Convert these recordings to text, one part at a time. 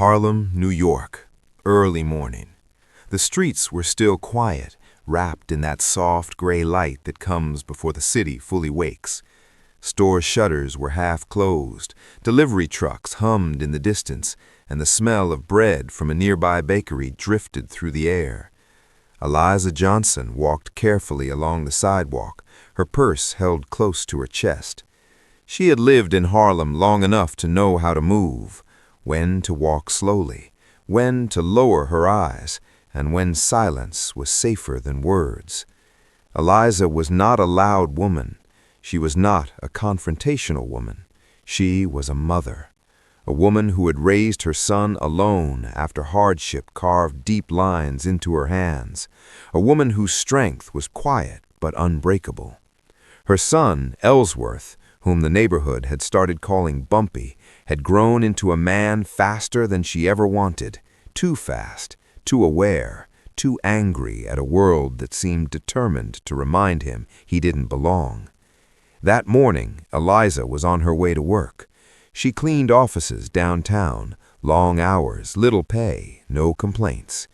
Harlem, New York, early morning. The streets were still quiet, wrapped in that soft gray light that comes before the city fully wakes. Store shutters were half closed, delivery trucks hummed in the distance, and the smell of bread from a nearby bakery drifted through the air. Eliza Johnson walked carefully along the sidewalk, her purse held close to her chest. She had lived in Harlem long enough to know how to move, when to walk slowly, when to lower her eyes, and when silence was safer than words. Eliza was not a loud woman. She was not a confrontational woman. She was a mother, a woman who had raised her son alone after hardship carved deep lines into her hands, a woman whose strength was quiet but unbreakable. Her son, Ellsworth, whom the neighborhood had started calling Bumpy, had grown into a man faster than she ever wanted, too fast, too aware, too angry at a world that seemed determined to remind him he didn't belong. That morning, Eliza was on her way to work. She cleaned offices downtown, long hours, little pay, no complaints.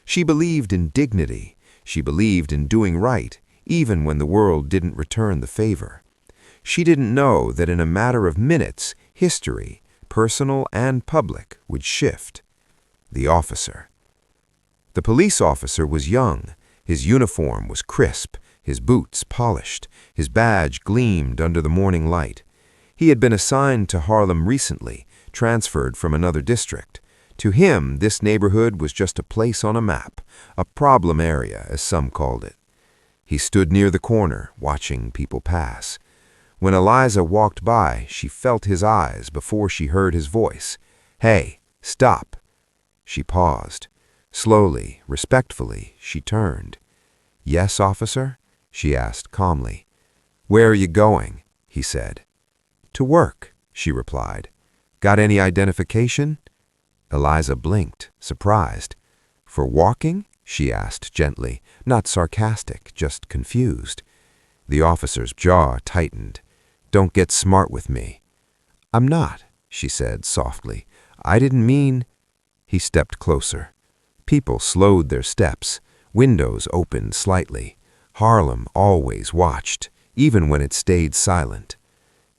She believed in dignity. She believed in doing right, even when the world didn't return the favor. She didn't know that in a matter of minutes, history, personal and public, would shift. The officer. The police officer was young. His uniform was crisp, his boots polished, his badge gleamed under the morning light. He had been assigned to Harlem recently, transferred from another district. To him, this neighborhood was just a place on a map, a problem area, as some called it. He stood near the corner, watching people pass. When Eliza walked by, she felt his eyes before she heard his voice. "Hey, stop." She paused. Slowly, respectfully, she turned. "Yes, officer?" she asked calmly. "Where are you going?" he said. "To work," she replied. "Got any identification?" Eliza blinked, surprised. "For walking?" she asked gently, not sarcastic, just confused. The officer's jaw tightened. "Don't get smart with me." "I'm not," she said softly. "I didn't mean—" He stepped closer. People slowed their steps. Windows opened slightly. Harlem always watched, even when it stayed silent.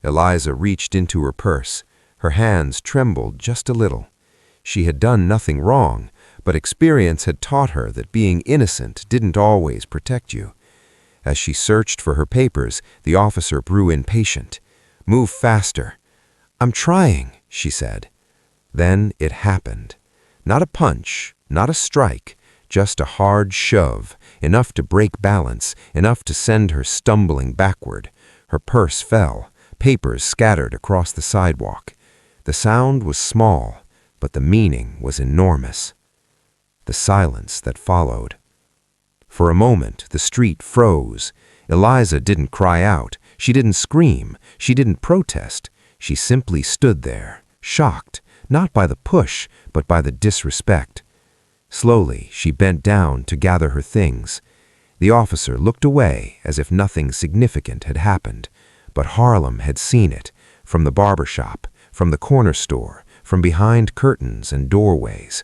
Eliza reached into her purse. Her hands trembled just a little. She had done nothing wrong, but experience had taught her that being innocent didn't always protect you. As she searched for her papers, the officer grew impatient. "Move faster." "I'm trying," she said. Then it happened. Not a punch, not a strike, just a hard shove, enough to break balance, enough to send her stumbling backward. Her purse fell, papers scattered across the sidewalk. The sound was small, but the meaning was enormous. The silence that followed. For a moment, the street froze. Eliza didn't cry out. She didn't scream. She didn't protest. She simply stood there, shocked, not by the push, but by the disrespect. Slowly, she bent down to gather her things. The officer looked away as if nothing significant had happened, but Harlem had seen it, from the barber shop, from the corner store, from behind curtains and doorways.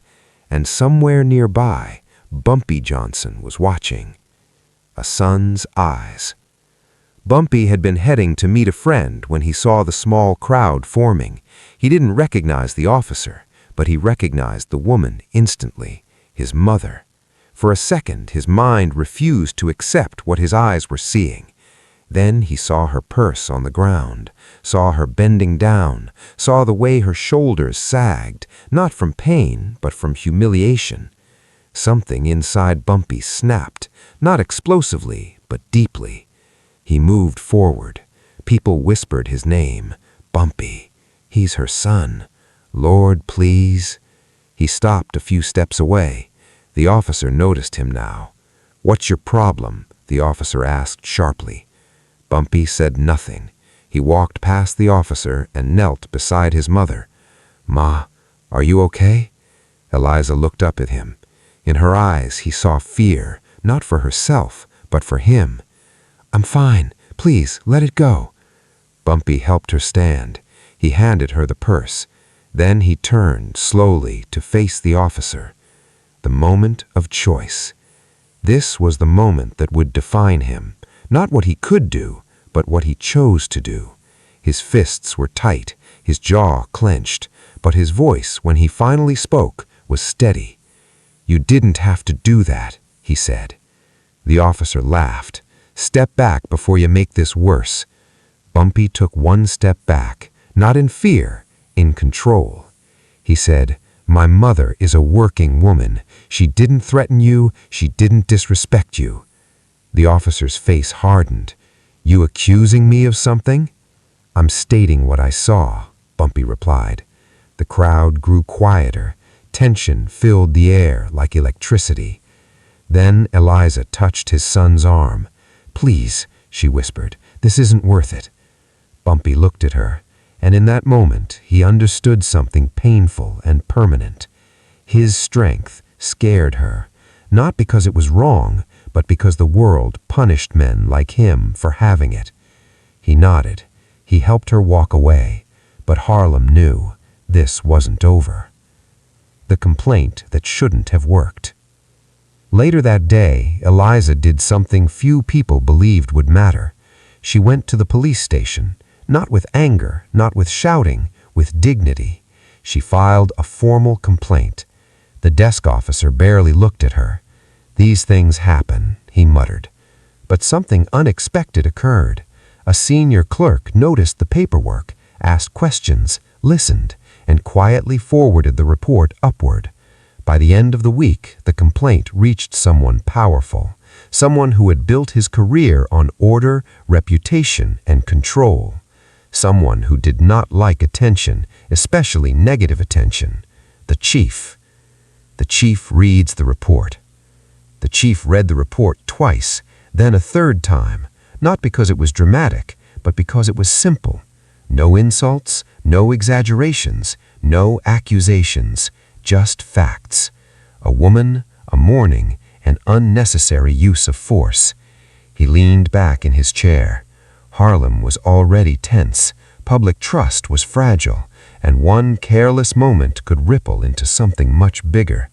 And somewhere nearby, Bumpy Johnson was watching. A son's eyes. Bumpy had been heading to meet a friend when he saw the small crowd forming. He didn't recognize the officer, but he recognized the woman instantly, his mother. For a second, his mind refused to accept what his eyes were seeing. Then he saw her purse on the ground, saw her bending down, saw the way her shoulders sagged, not from pain, but from humiliation. Something inside Bumpy snapped, not explosively, but deeply. He moved forward. People whispered his name. Bumpy. He's her son. Lord, please. He stopped a few steps away. The officer noticed him now. "What's your problem?" the officer asked sharply. Bumpy said nothing. He walked past the officer and knelt beside his mother. "Ma, are you okay?" Eliza looked up at him. In her eyes he saw fear, not for herself, but for him. "I'm fine. Please, let it go." Bumpy helped her stand. He handed her the purse. Then he turned slowly to face the officer. The moment of choice. This was the moment that would define him, not what he could do, but what he chose to do. His fists were tight, his jaw clenched, but his voice, when he finally spoke, was steady. "You didn't have to do that," he said. The officer laughed. "Step back before you make this worse." Bumpy took one step back, not in fear, in control. He said, "My mother is a working woman. She didn't threaten you, she didn't disrespect you." The officer's face hardened. "You accusing me of something?" "I'm stating what I saw," Bumpy replied. The crowd grew quieter. Tension filled the air like electricity. Then Eliza touched his son's arm. "Please," she whispered, "this isn't worth it." Bumpy looked at her, and in that moment he understood something painful and permanent. His strength scared her, not because it was wrong, but because the world punished men like him for having it. He nodded. He helped her walk away, but Harlem knew this wasn't over. The complaint that shouldn't have worked. Later that day, Eliza did something few people believed would matter. She went to the police station, not with anger, not with shouting, with dignity. She filed a formal complaint. The desk officer barely looked at her. "These things happen," he muttered. But something unexpected occurred. A senior clerk noticed the paperwork, asked questions, listened, and quietly forwarded the report upward. By the end of the week, the complaint reached someone powerful, someone who had built his career on order, reputation, and control, someone who did not like attention, especially negative attention. The chief. The chief reads the report. The chief read the report twice, then a third time, not because it was dramatic, but because it was simple. No insults, no exaggerations, no accusations, just facts. A woman, a mourning, an unnecessary use of force. He leaned back in his chair. Harlem was already tense. Public trust was fragile, and one careless moment could ripple into something much bigger.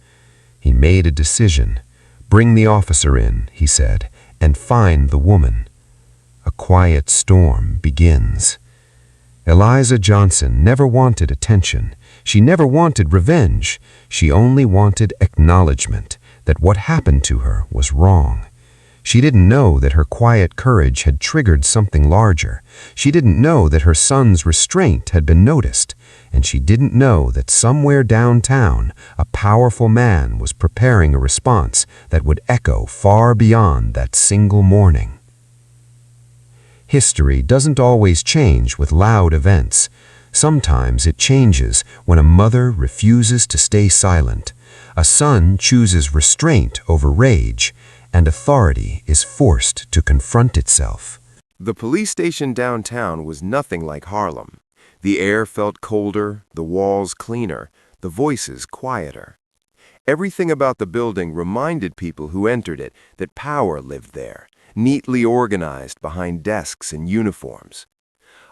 He made a decision. "Bring the officer in," he said, "and find the woman." A quiet storm begins. Eliza Johnson never wanted attention. She never wanted revenge. She only wanted acknowledgement that what happened to her was wrong. She didn't know that her quiet courage had triggered something larger. She didn't know that her son's restraint had been noticed. And she didn't know that somewhere downtown, a powerful man was preparing a response that would echo far beyond that single morning. History doesn't always change with loud events. Sometimes it changes when a mother refuses to stay silent, a son chooses restraint over rage, and authority is forced to confront itself. The police station downtown was nothing like Harlem. The air felt colder, the walls cleaner, the voices quieter. Everything about the building reminded people who entered it that power lived there, neatly organized behind desks and uniforms.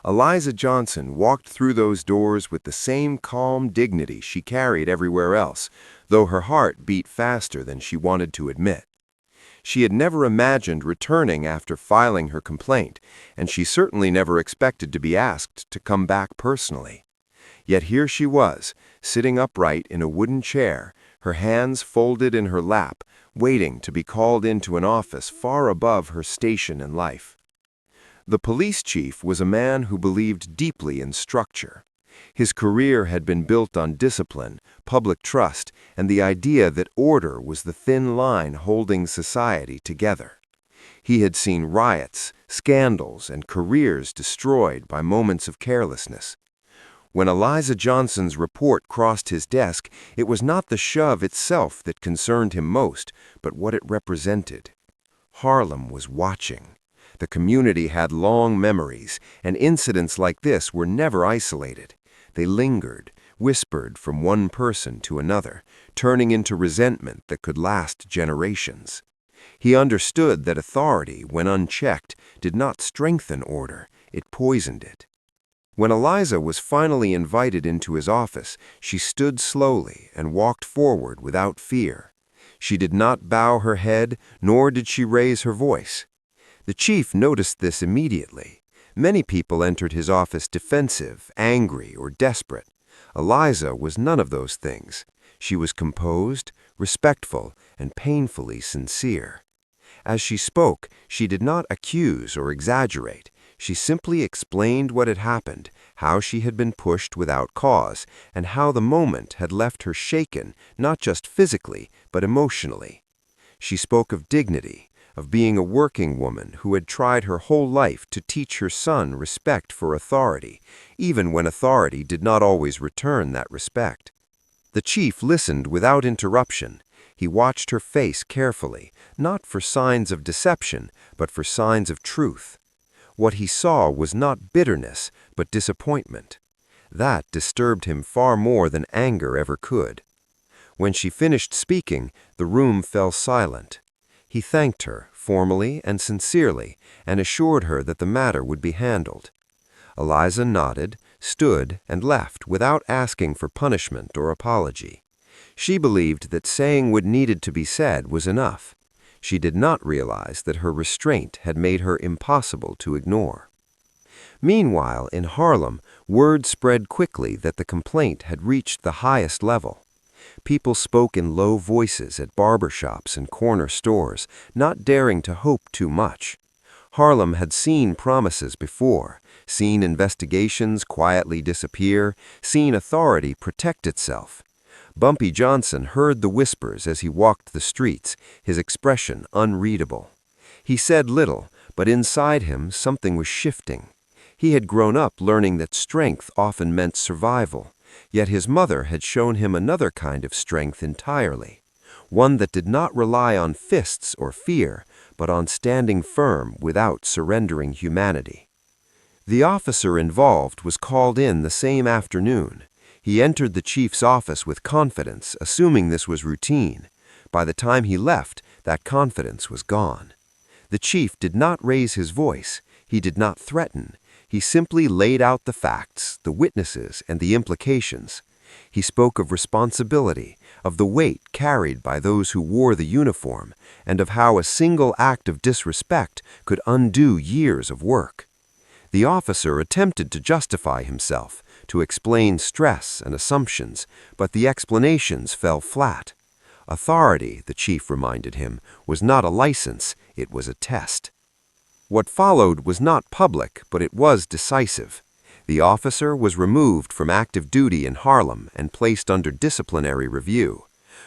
Eliza Johnson walked through those doors with the same calm dignity she carried everywhere else, though her heart beat faster than she wanted to admit. She had never imagined returning after filing her complaint, and she certainly never expected to be asked to come back personally. Yet here she was, sitting upright in a wooden chair, her hands folded in her lap, waiting to be called into an office far above her station in life. The police chief was a man who believed deeply in structure. His career had been built on discipline, public trust, and the idea that order was the thin line holding society together. He had seen riots, scandals, and careers destroyed by moments of carelessness. When Eliza Johnson's report crossed his desk, it was not the shove itself that concerned him most, but what it represented. Harlem was watching. The community had long memories, and incidents like this were never isolated. They lingered, whispered from one person to another, turning into resentment that could last generations. He understood that authority, when unchecked, did not strengthen order, it poisoned it. When Eliza was finally invited into his office, she stood slowly and walked forward without fear. She did not bow her head, nor did she raise her voice. The chief noticed this immediately. Many people entered his office defensive, angry, or desperate. Eliza was none of those things. She was composed, respectful, and painfully sincere. As she spoke, she did not accuse or exaggerate. She simply explained what had happened, how she had been pushed without cause, and how the moment had left her shaken, not just physically, but emotionally. She spoke of dignity, of being a working woman who had tried her whole life to teach her son respect for authority, even when authority did not always return that respect. The chief listened without interruption. He watched her face carefully, not for signs of deception, but for signs of truth. What he saw was not bitterness, but disappointment. That disturbed him far more than anger ever could. When she finished speaking, the room fell silent. He thanked her, formally and sincerely, and assured her that the matter would be handled. Eliza nodded, stood, and left without asking for punishment or apology. She believed that saying what needed to be said was enough. She did not realize that her restraint had made her impossible to ignore. Meanwhile, in Harlem, word spread quickly that the complaint had reached the highest level. People spoke in low voices at barber shops and corner stores, not daring to hope too much. Harlem had seen promises before, seen investigations quietly disappear, seen authority protect itself. Bumpy Johnson heard the whispers as he walked the streets, his expression unreadable. He said little, but inside him something was shifting. He had grown up learning that strength often meant survival, yet his mother had shown him another kind of strength entirely, one that did not rely on fists or fear, but on standing firm without surrendering humanity. The officer involved was called in the same afternoon. He entered the chief's office with confidence, assuming this was routine. By the time he left, that confidence was gone. The chief did not raise his voice. He did not threaten. He simply laid out the facts, the witnesses, and the implications. He spoke of responsibility, of the weight carried by those who wore the uniform, and of how a single act of disrespect could undo years of work. The officer attempted to justify himself, to explain stress and assumptions, but the explanations fell flat. Authority, the chief reminded him, was not a license, it was a test. What followed was not public, but it was decisive. The officer was removed from active duty in Harlem and placed under disciplinary review.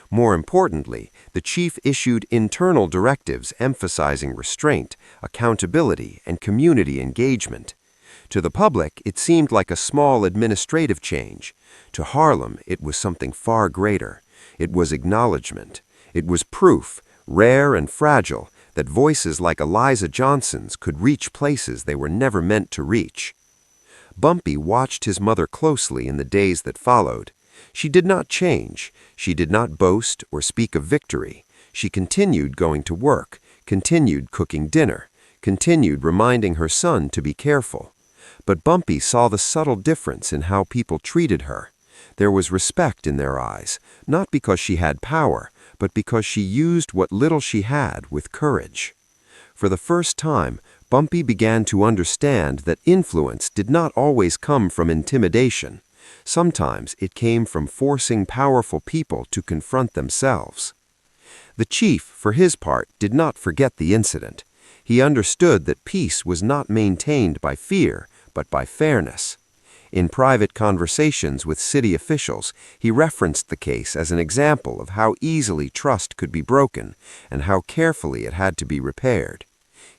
More importantly, the chief issued internal directives emphasizing restraint, accountability, and community engagement. To the public, it seemed like a small administrative change. To Harlem, it was something far greater. It was acknowledgement. It was proof, rare and fragile, that voices like Eliza Johnson's could reach places they were never meant to reach. Bumpy watched his mother closely in the days that followed. She did not change. She did not boast or speak of victory. She continued going to work, continued cooking dinner, continued reminding her son to be careful. But Bumpy saw the subtle difference in how people treated her. There was respect in their eyes, not because she had power, but because she used what little she had with courage. For the first time, Bumpy began to understand that influence did not always come from intimidation. Sometimes it came from forcing powerful people to confront themselves. The chief, for his part, did not forget the incident. He understood that peace was not maintained by fear, but by fairness. In private conversations with city officials, he referenced the case as an example of how easily trust could be broken and how carefully it had to be repaired.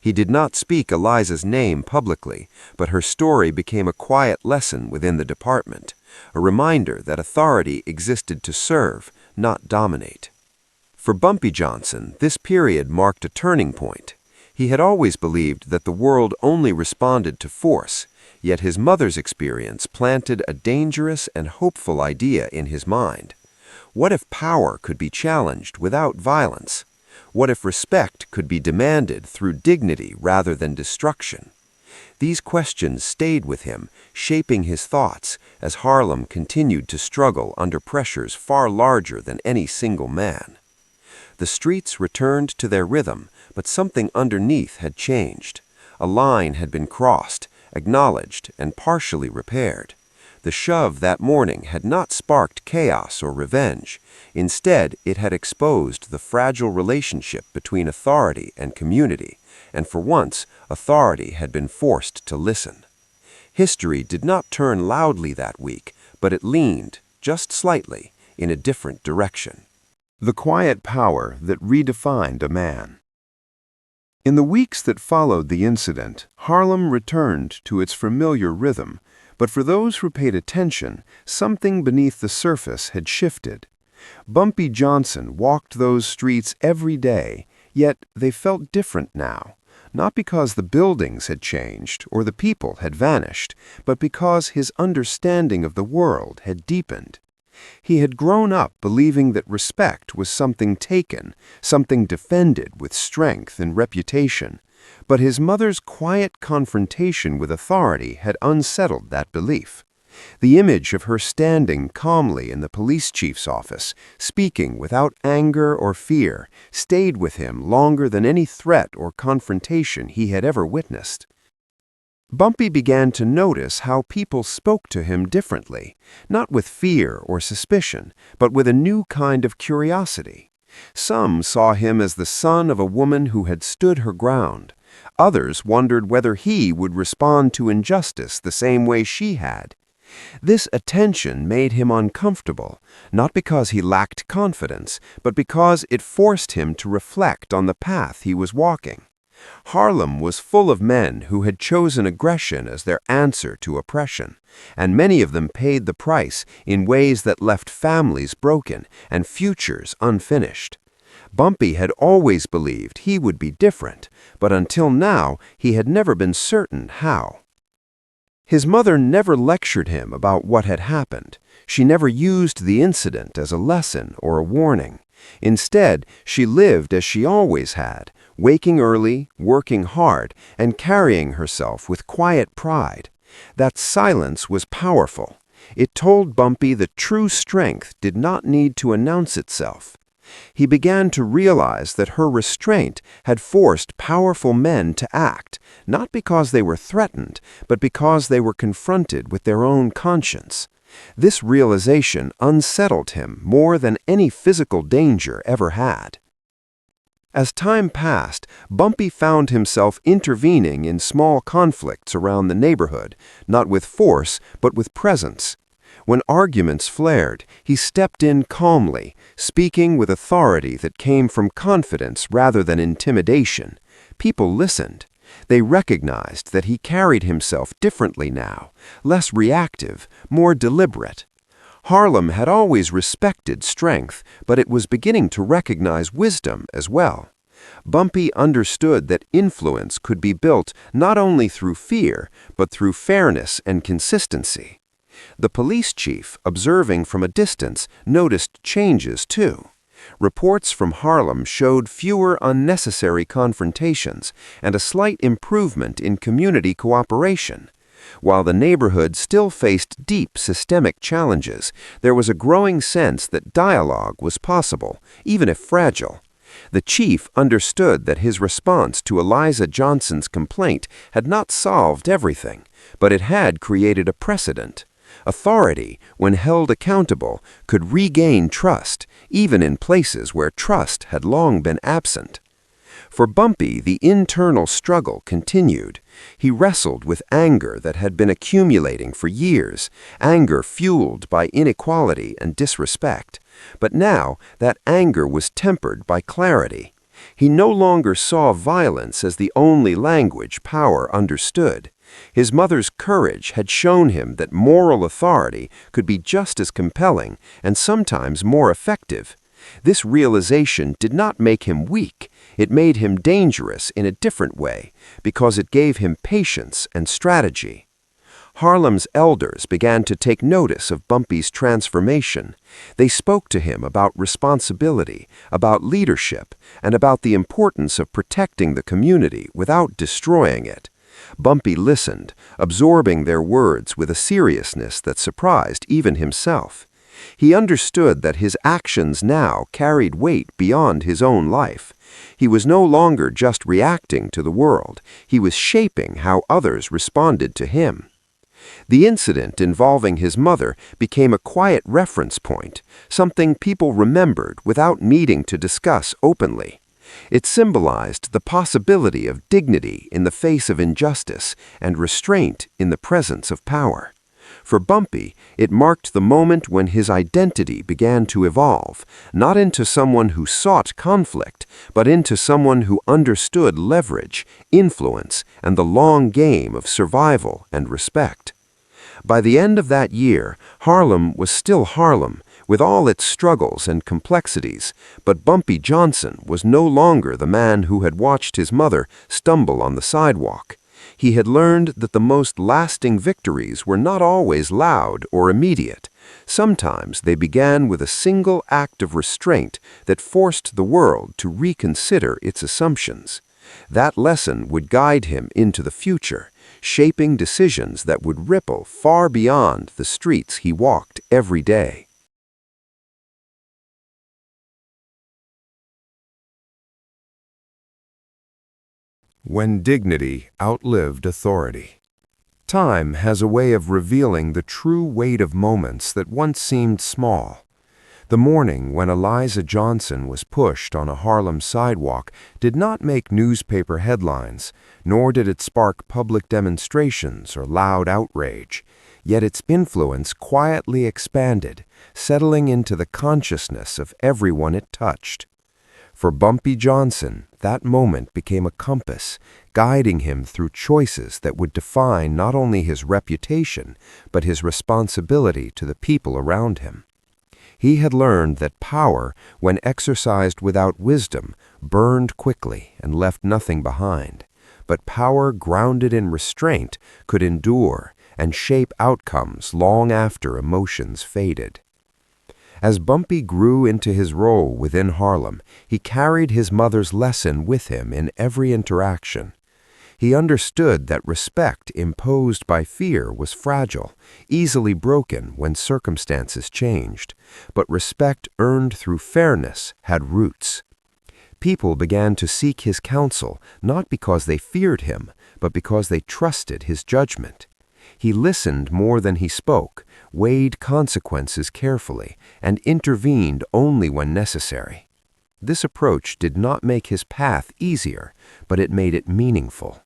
He did not speak Eliza's name publicly, but her story became a quiet lesson within the department, a reminder that authority existed to serve, not dominate. For Bumpy Johnson, this period marked a turning point. He had always believed that the world only responded to force, yet his mother's experience planted a dangerous and hopeful idea in his mind. What if power could be challenged without violence? What if respect could be demanded through dignity rather than destruction? These questions stayed with him, shaping his thoughts as Harlem continued to struggle under pressures far larger than any single man. The streets returned to their rhythm, but something underneath had changed. A line had been crossed, acknowledged, and partially repaired. The shove that morning had not sparked chaos or revenge. Instead, it had exposed the fragile relationship between authority and community, and for once, authority had been forced to listen. History did not turn loudly that week, but it leaned, just slightly, in a different direction. The quiet power that redefined a man. In the weeks that followed the incident, Harlem returned to its familiar rhythm, but for those who paid attention, something beneath the surface had shifted. Bumpy Johnson walked those streets every day, yet they felt different now, not because the buildings had changed or the people had vanished, but because his understanding of the world had deepened. He had grown up believing that respect was something taken, something defended with strength and reputation. But his mother's quiet confrontation with authority had unsettled that belief. The image of her standing calmly in the police chief's office, speaking without anger or fear, stayed with him longer than any threat or confrontation he had ever witnessed. Bumpy began to notice how people spoke to him differently, not with fear or suspicion, but with a new kind of curiosity. Some saw him as the son of a woman who had stood her ground. Others wondered whether he would respond to injustice the same way she had. This attention made him uncomfortable, not because he lacked confidence, but because it forced him to reflect on the path he was walking. Harlem was full of men who had chosen aggression as their answer to oppression, and many of them paid the price in ways that left families broken and futures unfinished. Bumpy had always believed he would be different, but until now he had never been certain how. His mother never lectured him about what had happened. She never used the incident as a lesson or a warning. Instead, she lived as she always had, waking early, working hard, and carrying herself with quiet pride. That silence was powerful. It told Bumpy that true strength did not need to announce itself. He began to realize that her restraint had forced powerful men to act, not because they were threatened, but because they were confronted with their own conscience. This realization unsettled him more than any physical danger ever had. As time passed, Bumpy found himself intervening in small conflicts around the neighborhood, not with force, but with presence. When arguments flared, he stepped in calmly, speaking with authority that came from confidence rather than intimidation. People listened. They recognized that he carried himself differently now, less reactive, more deliberate. Harlem had always respected strength, but it was beginning to recognize wisdom as well. Bumpy understood that influence could be built not only through fear, but through fairness and consistency. The police chief, observing from a distance, noticed changes too. Reports from Harlem showed fewer unnecessary confrontations and a slight improvement in community cooperation. While the neighborhood still faced deep systemic challenges, there was a growing sense that dialogue was possible, even if fragile. The chief understood that his response to Eliza Johnson's complaint had not solved everything, but it had created a precedent. Authority, when held accountable, could regain trust, even in places where trust had long been absent. For Bumpy, the internal struggle continued. He wrestled with anger that had been accumulating for years, anger fueled by inequality and disrespect. But now, that anger was tempered by clarity. He no longer saw violence as the only language power understood. His mother's courage had shown him that moral authority could be just as compelling and sometimes more effective. This realization did not make him weak. It made him dangerous in a different way, because it gave him patience and strategy. Harlem's elders began to take notice of Bumpy's transformation. They spoke to him about responsibility, about leadership, and about the importance of protecting the community without destroying it. Bumpy listened, absorbing their words with a seriousness that surprised even himself. He understood that his actions now carried weight beyond his own life. He was no longer just reacting to the world, he was shaping how others responded to him. The incident involving his mother became a quiet reference point, something people remembered without needing to discuss openly. It symbolized the possibility of dignity in the face of injustice and restraint in the presence of power. For Bumpy, it marked the moment when his identity began to evolve, not into someone who sought conflict, but into someone who understood leverage, influence, and the long game of survival and respect. By the end of that year, Harlem was still Harlem, with all its struggles and complexities, but Bumpy Johnson was no longer the man who had watched his mother stumble on the sidewalk. He had learned that the most lasting victories were not always loud or immediate. Sometimes they began with a single act of restraint that forced the world to reconsider its assumptions. That lesson would guide him into the future, shaping decisions that would ripple far beyond the streets he walked every day. When dignity outlived authority. Time has a way of revealing the true weight of moments that once seemed small. The morning when Eliza Johnson was pushed on a Harlem sidewalk did not make newspaper headlines, nor did it spark public demonstrations or loud outrage. Yet its influence quietly expanded, settling into the consciousness of everyone it touched. For Bumpy Johnson, that moment became a compass, guiding him through choices that would define not only his reputation, but his responsibility to the people around him. He had learned that power, when exercised without wisdom, burned quickly and left nothing behind. But power grounded in restraint could endure and shape outcomes long after emotions faded. As Bumpy grew into his role within Harlem, he carried his mother's lesson with him in every interaction. He understood that respect imposed by fear was fragile, easily broken when circumstances changed, but respect earned through fairness had roots. People began to seek his counsel not because they feared him, but because they trusted his judgment. He listened more than he spoke, weighed consequences carefully, and intervened only when necessary. This approach did not make his path easier, but it made it meaningful.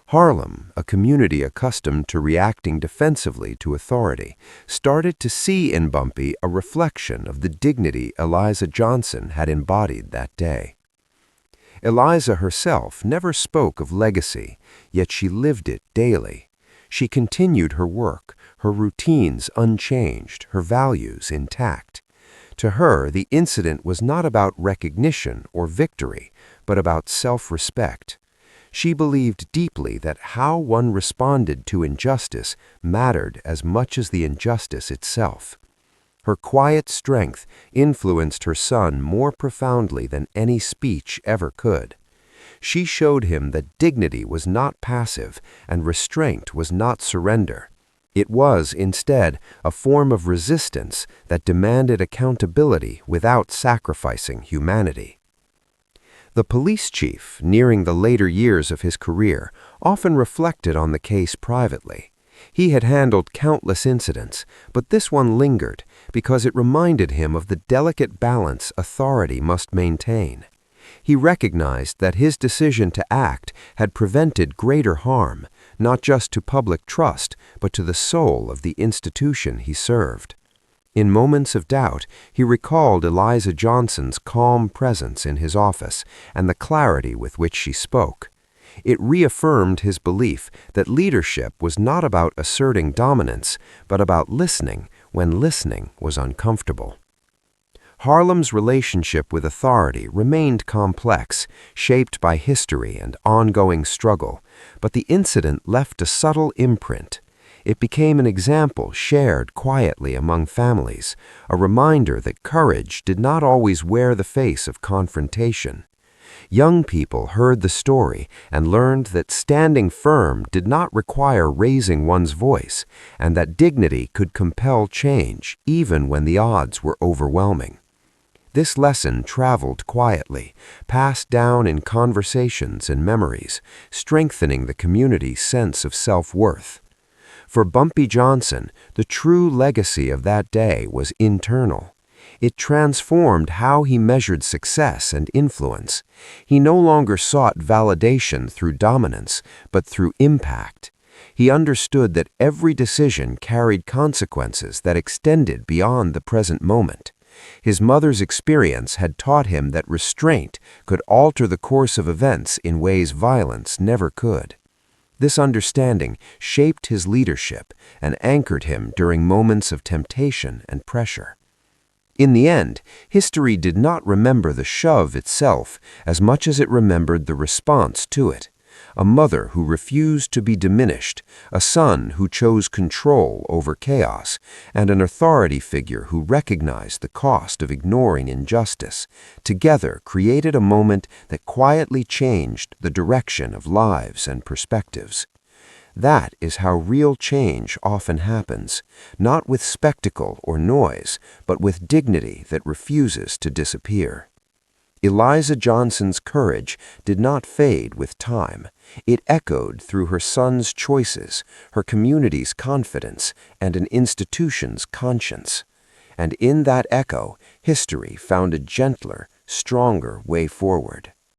Harlem, a community accustomed to reacting defensively to authority, started to see in Bumpy a reflection of the dignity Eliza Johnson had embodied that day. Eliza herself never spoke of legacy, yet she lived it daily. She continued her work, her routines unchanged, her values intact. To her, the incident was not about recognition or victory, but about self-respect. She believed deeply that how one responded to injustice mattered as much as the injustice itself. Her quiet strength influenced her son more profoundly than any speech ever could. She showed him that dignity was not passive and restraint was not surrender. It was, instead, a form of resistance that demanded accountability without sacrificing humanity. The police chief, nearing the later years of his career, often reflected on the case privately. He had handled countless incidents, but this one lingered because it reminded him of the delicate balance authority must maintain. He recognized that his decision to act had prevented greater harm, not just to public trust, but to the soul of the institution he served. In moments of doubt, he recalled Eliza Johnson's calm presence in his office and the clarity with which she spoke. It reaffirmed his belief that leadership was not about asserting dominance, but about listening when listening was uncomfortable. Harlem's relationship with authority remained complex, shaped by history and ongoing struggle, but the incident left a subtle imprint. It became an example shared quietly among families, a reminder that courage did not always wear the face of confrontation. Young people heard the story and learned that standing firm did not require raising one's voice, and that dignity could compel change even when the odds were overwhelming. This lesson traveled quietly, passed down in conversations and memories, strengthening the community's sense of self-worth. For Bumpy Johnson, the true legacy of that day was internal. It transformed how he measured success and influence. He no longer sought validation through dominance, but through impact. He understood that every decision carried consequences that extended beyond the present moment. His mother's experience had taught him that restraint could alter the course of events in ways violence never could. This understanding shaped his leadership and anchored him during moments of temptation and pressure. In the end, history did not remember the shove itself as much as it remembered the response to it. A mother who refused to be diminished, a son who chose control over chaos, and an authority figure who recognized the cost of ignoring injustice, together created a moment that quietly changed the direction of lives and perspectives. That is how real change often happens, not with spectacle or noise, but with dignity that refuses to disappear. Eliza Johnson's courage did not fade with time. It echoed through her son's choices, her community's confidence, and an institution's conscience. And in that echo, history found a gentler, stronger way forward.